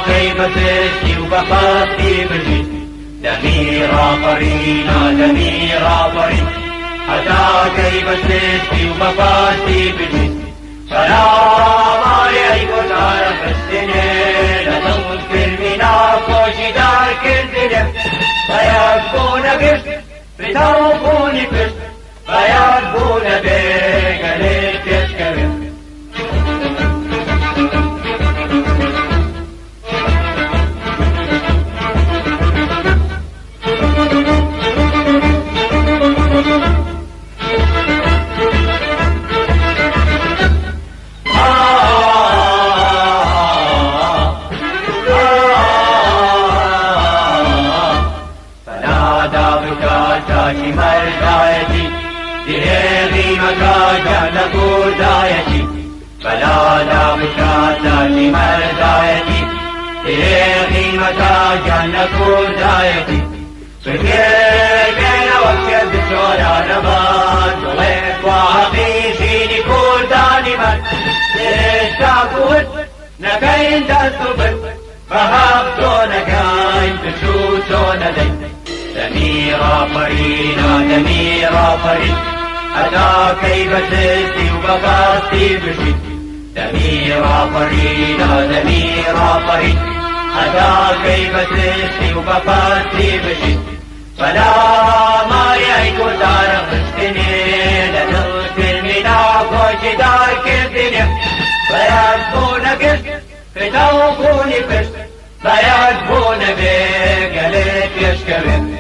كيف تشكي وبخاطي بجد دميرا فرينا دميرا فريد حتى كيف تشكي وبخاطي بجد سلام عليكم تعرف السنين تذكر منا خوشي دار كردنا فيكون قشت بتوفون قشت فيكون بقليل تشكر شاشي مردايتي دهيغي مكاجا لكو دايتي فلا دام شاشي مردايتي دهيغي مكاجا لكو دايتي فكيرنا وكيد شورا نبات وليك وحقيشيني كل داني من تشتاكوت نكاين دستوبت فهبتو نكاين تشوتو ندين دميرا فرينا دميرا فريد أتا كيف تستي وبقاستي بشد دميرا فرينا دميرا فريد أتا كيف تستي وبقاستي بشد فلا ما يكون دار خشتني لنذكر منا خوش دار كردني فيكون قشت فتوكون قشت فيكون بقلت يشكبه